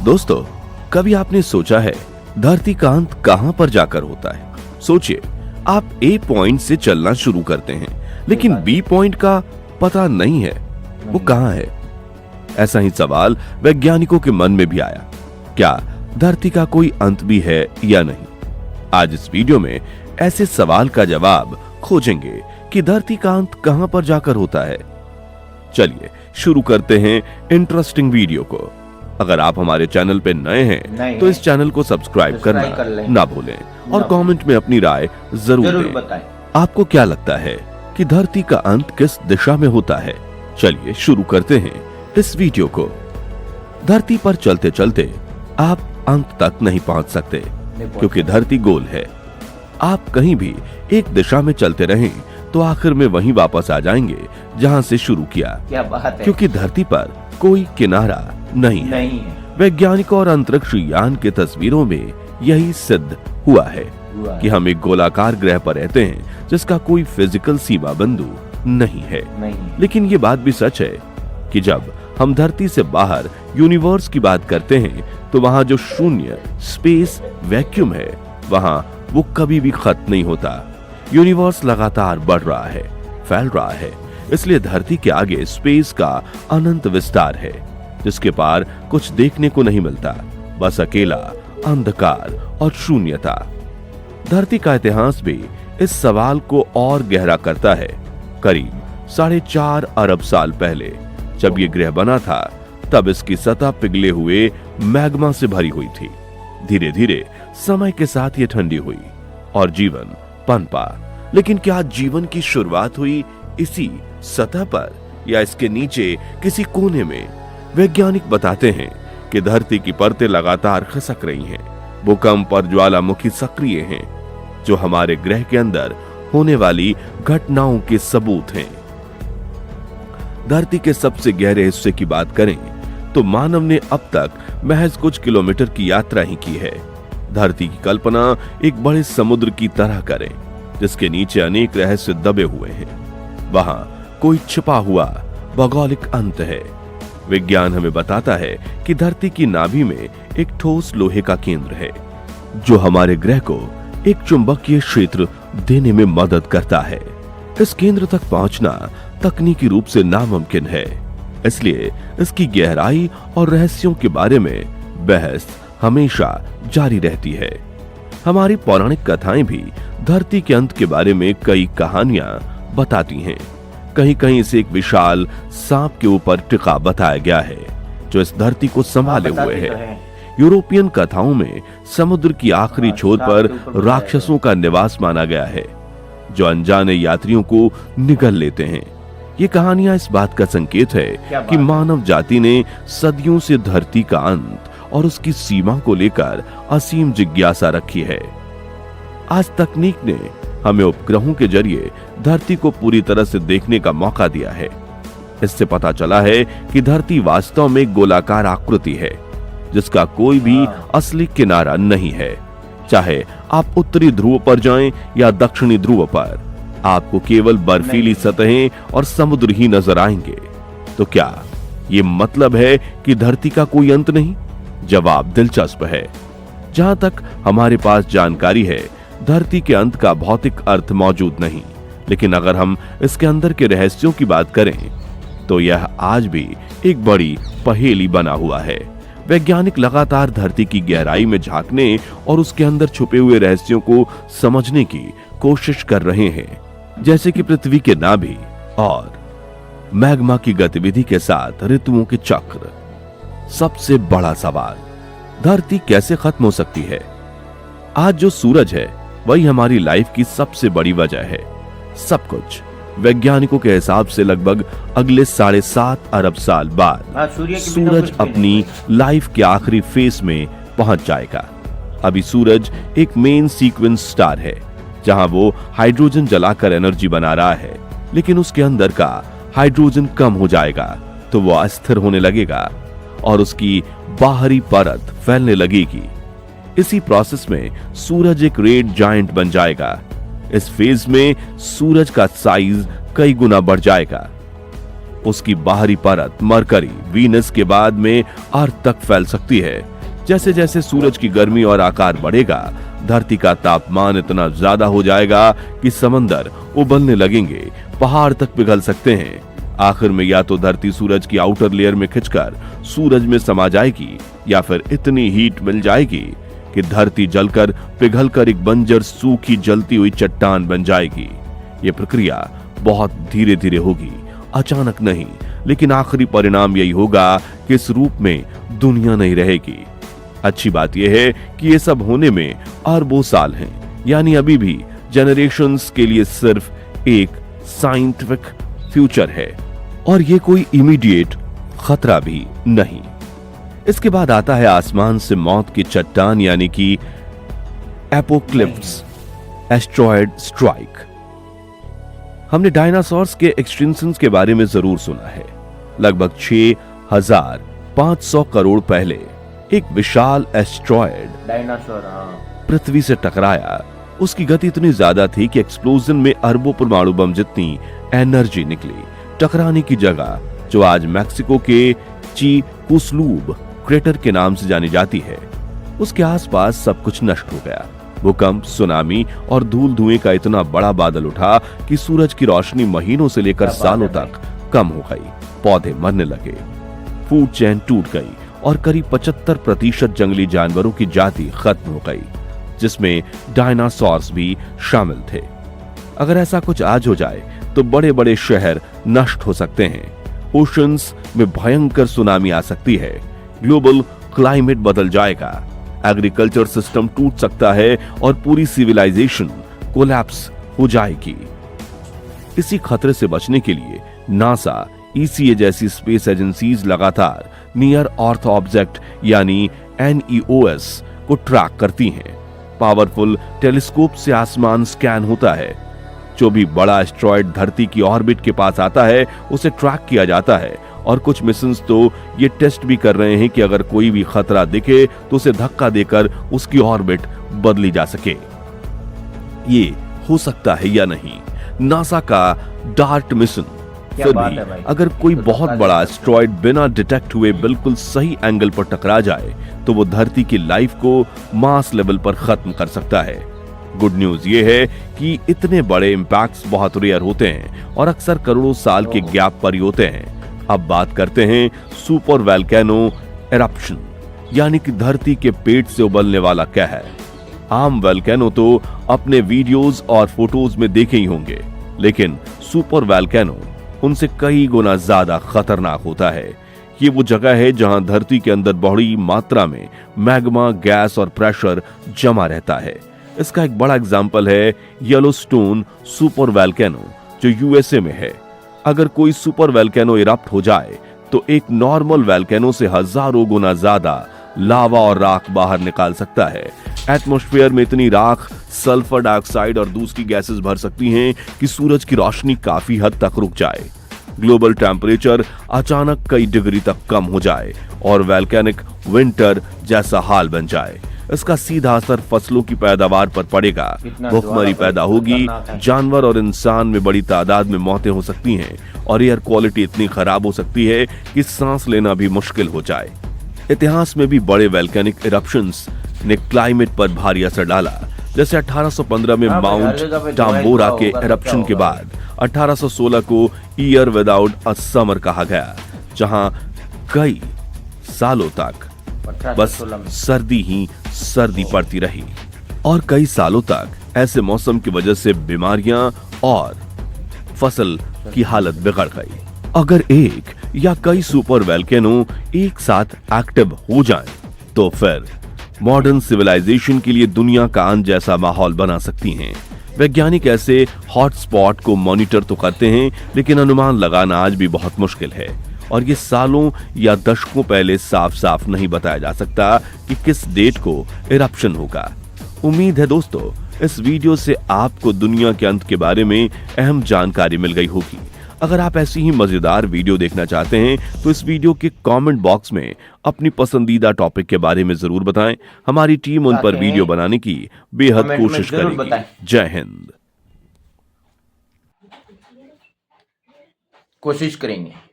दोस्तों, कभी आपने सोचा है धरती का अंत कहां पर जाकर होता है? सोचिए, आप ए पॉइंट से चलना शुरू करते हैं, लेकिन बी पॉइंट का पता नहीं है वो कहां है। ऐसा ही सवाल वैज्ञानिकों के मन में भी आया, क्या धरती का कोई अंत भी है या नहीं? आज इस वीडियो में ऐसे सवाल का जवाब खोजेंगे कि धरती का अंत कहां पर जाकर होता है। चलिए शुरू करते हैं इंटरेस्टिंग वीडियो को। अगर आप हमारे चैनल पे नए हैं तो इस चैनल को सब्सक्राइब करना ना भूलें और कमेंट में अपनी राय जरूर दें। आपको क्या लगता है कि धरती का अंत किस दिशा में होता है? चलिए शुरू करते हैं इस वीडियो को। धरती पर चलते चलते आप अंत तक नहीं पहुंच सकते, क्योंकि धरती गोल है। आप कहीं भी एक दिशा में चलते रहें तो आखिर में वहीं वापस आ जाएंगे जहां से शुरू किया। क्या बात है? क्योंकि धरती पर कोई किनारा नहीं है। वैज्ञानिकों और अंतरिक्ष यान के तस्वीरों में यही सिद्ध हुआ है कि हम एक गोलाकार ग्रह पर रहते हैं जिसका कोई फिजिकल सीमा बिंदु नहीं है। लेकिन ये बात भी सच है कि जब हम धरती से बाहर यूनिवर्स की बात करते हैं तो वहां जो शून्य स्पेस वैक्यूम है, वहां वो कभी भी खत्म नहीं होता। यूनिवर्स लगातार बढ़ रहा है, फैल रहा है। इसलिए धरती के आगे स्पेस का अनंत विस्तार है, जिसके पार कुछ देखने को नहीं मिलता, बस अकेला अंधकार और शून्यता। धरती का इतिहास भी इस सवाल को और गहरा करता है। करीब 4.5 अरब साल पहले जब ये ग्रह बना था, तब इसकी सतह पिघले हुए मैग्मा से भरी हुई थी। धीरे धीरे समय के साथ ये ठंडी हुई और जीवन पनपा। लेकिन क्या जीवन की शुरुआत हुई इसी सतह पर या इसके नीचे किसी कोने में? वैज्ञानिक बताते हैं कि धरती की परतें लगातार खिसक रही हैं। भूकंप और ज्वालामुखी सक्रिय हैं, जो हमारे ग्रह के अंदर होने वाली घटनाओं के सबूत हैं। धरती के सबसे गहरे हिस्से की बात करें तो मानव ने अब तक महज कुछ किलोमीटर की यात्रा ही की है। धरती की कल्पना एक बड़े समुद्र की तरह करें, जिसके नीचे अनेक रहस्य दबे हुए हैं। वहां कोई छिपा हुआ भौगोलिक अंत है। विज्ञान हमें बताता है कि धरती की नाभि में एक ठोस लोहे का केंद्र है, जो हमारे ग्रह को एक चुंबकीय क्षेत्र देने में मदद करता है। इस केंद्र तक पहुंचना तकनीकी रूप से नामुमकिन है, इसलिए इसकी गहराई और रहस्यों के बारे में बहस हमेशा जारी रहती है। हमारी पौराणिक कथाएं भी धरती के अंत के बारे में कई कहानियां बताती हैं। कहीं कहीं इसे एक विशाल सांप के ऊपर टिका बताया गया है, जो इस धरती को संभाले हुए है। यूरोपियन कथाओं में समुद्र की आखिरी छोर पर राक्षसों का निवास माना गया है, जो अनजाने यात्रियों को निगल लेते हैं। ये कहानियां इस बात का संकेत है कि मानव जाति ने सदियों से धरती का अंत और उसकी सीमा को लेकर असीम जिज्ञासा रखी है। आज तकनीक ने हमें उपग्रहों के जरिए धरती को पूरी तरह से देखने का मौका दिया है। इससे पता चला है कि धरती वास्तव में गोलाकार आकृति है, जिसका कोई भी असली किनारा नहीं है। चाहे आप उत्तरी ध्रुव पर जाएं या दक्षिणी ध्रुव पर, आपको केवल बर्फीली सतहें और समुद्र ही नजर आएंगे। तो क्या ये मतलब है कि धरती का कोई अंत नहीं? जवाब दिलचस्प है। जहां तक हमारे पास जानकारी है, धरती के अंत का भौतिक अर्थ मौजूद नहीं। लेकिन अगर हम इसके अंदर के रहस्यों की बात करें तो यह आज भी एक बड़ी पहेली बना हुआ है। वैज्ञानिक लगातार धरती की गहराई में झांकने और उसके अंदर छुपे हुए रहस्यों को समझने की कोशिश कर रहे हैं, जैसे कि पृथ्वी के नाभि और मैग्मा की गतिविधि के साथ ऋतुओं के चक्र। सबसे बड़ा सवाल, धरती कैसे खत्म हो सकती है? आज जो सूरज है वही हमारी लाइफ की सबसे बड़ी वजह है। सब कुछ वैज्ञानिकों के हिसाब से लगभग अगले 7.5 अरब साल बाद सूरज अपनी लाइफ के आखिरी फेज में पहुंच जाएगा। अभी सूरज एक मेन सीक्वेंस स्टार है, जहां वो हाइड्रोजन जलाकर एनर्जी बना रहा है, लेकिन उसके अंदर का हाइड्रोजन कम हो जाएगा तो वो अस्थिर होने लगेगा और उसकी बाहरी परत फैलने लगेगी। इसी प्रोसेस में सूरज एक रेड जायंट बन जाएगा। इस फेज में सूरज का साइज कई गुना बढ़ जाएगा। उसकी बाहरी परत मरकरी, वीनस के बाद में अर्थ तक फैल सकती है, जैसे जैसे सूरज की गर्मी और आकार बढ़ेगा, धरती का तापमान इतना ज्यादा हो जाएगा कि समंदर उबलने लगेंगे, पहाड़ तक पिघल सकते हैं। आखिर में या तो धरती सूरज की आउटर लेयर में खिंचकर सूरज में समा जाएगी, या फिर इतनी हीट मिल जाएगी कि धरती जलकर पिघलकर एक बंजर सूखी जलती हुई चट्टान बन जाएगी। यह प्रक्रिया बहुत धीरे धीरे होगी, अचानक नहीं, लेकिन आखिरी परिणाम यही होगा कि इस रूप में दुनिया नहीं रहेगी। अच्छी बात यह है कि यह सब होने में अरबों साल हैं, यानी अभी भी जनरेशंस के लिए सिर्फ एक साइंटिफिक फ्यूचर है, और ये कोई इमीडिएट खतरा भी नहीं। इसके बाद आता है आसमान से मौत की चट्टान, यानी कि एपोक्लिप्स, एस्ट्रॉयड स्ट्राइक। हमने डायनासोर्स के एक्सटिंक्शन के बारे में जरूर सुना है। लगभग 6500 करोड़ पहले एक विशाल एस्ट्रॉयड डायनासोर पृथ्वी से टकराया। उसकी गति इतनी ज्यादा थी कि एक्सप्लोजन में अरबों परमाणु बम जितनी एनर्जी निकली। टकराने की जगह, जो आज मैक्सिको के चीकुस्लूब क्रेटर के नाम से जानी जाती है, उसके आसपास सब कुछ नष्ट हो गया। भूकंप, सुनामी और धूल धुएं का इतना बड़ा बादल उठा कि सूरज की रोशनी महीनों से लेकर सालों तक कम हो गई। पौधे मरने लगे, फूड चेन टूट गई और करीब 75% जंगली जानवरों की जाति खत्म हो गई, जिसमें डायनासोर्स भी शामिल थे। अगर ऐसा कुछ आज हो जाए तो बड़े बड़े शहर नष्ट हो सकते हैं, ओशंस में भयंकर सुनामी आ सकती है, ग्लोबल क्लाइमेट बदल जाएगा, एग्रीकल्चर सिस्टम टूट सकता है और पूरी सिविलाइजेशन कोलैप्स हो जाएगी। इसी खतरे से बचने के लिए नासा, ईसीए जैसी स्पेस एजेंसीज लगातार नियर अर्थ ऑब्जेक्ट यानी NEOS को ट्रैक करती हैं। पावरफुल टेलीस्कोप से आसमान स्कैन होता है। जो भी बड़ा एस्ट्रॉयड धरती की ऑर्बिट के पास आता है उसे ट्रैक किया जाता है, और कुछ मिशंस तो ये टेस्ट भी कर रहे हैं कि अगर कोई भी खतरा दिखे तो उसे धक्का देकर उसकी ऑर्बिट बदली जा सके। ये हो सकता है या नहीं, नासा का डार्ट मिशन। फिर भी अगर कोई बहुत बड़ा एस्ट्रॉयड बिना डिटेक्ट हुए बिल्कुल सही एंगल पर टकरा जाए तो वो धरती की लाइफ को मास लेवल पर खत्म कर सकता है। गुड न्यूज ये है कि इतने बड़े इंपैक्ट्स बहुत रेयर होते हैं और अक्सर करोड़ों साल के गैप पर ही होते हैं। अब बात करते हैं सुपर वोल्केनो एरप्शन, यानी कि धरती के पेट से उबलने वाला कहर। आम वोल्केनो तो अपने वीडियोस और फोटोज में देखे ही होंगे, लेकिन सुपर वोल्केनो उनसे कई गुना ज्यादा खतरनाक होता है। ये वो जगह है जहां धरती के अंदर बड़ी मात्रा में मैग्मा, गैस और प्रेशर जमा रहता है। इसका एक बड़ा एग्जाम्पल है येलोस्टोन सुपर वोल्केनो, जो यूएसए में है। अगर कोई सुपर वोल्केनो इरप्ट हो जाए तो एक नॉर्मल वोल्केनो से हजारों गुना ज्यादा लावा और राख बाहर निकाल सकता है। एटमॉस्फेयर में इतनी राख, सल्फर डाइऑक्साइड और दूसरी गैसेस भर सकती हैं कि सूरज की रोशनी काफी हद तक रुक जाए, ग्लोबल टेम्परेचर अचानक कई डिग्री तक कम हो जाए और वोल्केनिक विंटर जैसा हाल बन जाए। इसका सीधा असर फसलों की पैदावार पर पड़ेगा। भूखमरी पैदा होगी, जानवर और इंसान में बड़ी तादाद में मौतें हो सकती हैं और एयर क्वालिटी इतनी खराब हो सकती है कि सांस लेना भी मुश्किल हो जाए। इतिहास में भी बड़े वोल्केनिक इरप्शंस ने क्लाइमेट पर भारी असर डाला। जैसे 1815 में माउंट टाम्बोरा के इरप्शन के बाद 1816 को ईयर विदाउट अ समर कहा गया, जहां कई सालों तक बस सर्दी ही सर्दी पड़ती रही और कई सालों तक ऐसे मौसम की वजह से बीमारियां और फसल की हालत बिगड़ गई। अगर एक या कई सुपर वोल्केनो एक साथ एक्टिव हो जाएं, तो फिर मॉडर्न सिविलाइजेशन के लिए दुनिया का अंत जैसा माहौल बना सकती हैं। वैज्ञानिक ऐसे हॉटस्पॉट को मॉनिटर तो करते हैं, लेकिन अनुमान लगाना आज भी बहुत मुश्किल है और ये सालों या दशकों पहले साफ साफ नहीं बताया जा सकता कि किस डेट को इरप्शन होगा। उम्मीद है दोस्तों इस वीडियो से आपको दुनिया के अंत के बारे में अहम जानकारी मिल गई होगी। अगर आप ऐसी ही मजेदार वीडियो देखना चाहते हैं तो इस वीडियो के कमेंट बॉक्स में अपनी पसंदीदा टॉपिक के बारे में जरूर बताएं। हमारी टीम उन पर वीडियो बनाने की बेहद कोशिश करेगी। जय हिंद। कोशिश करेंगे।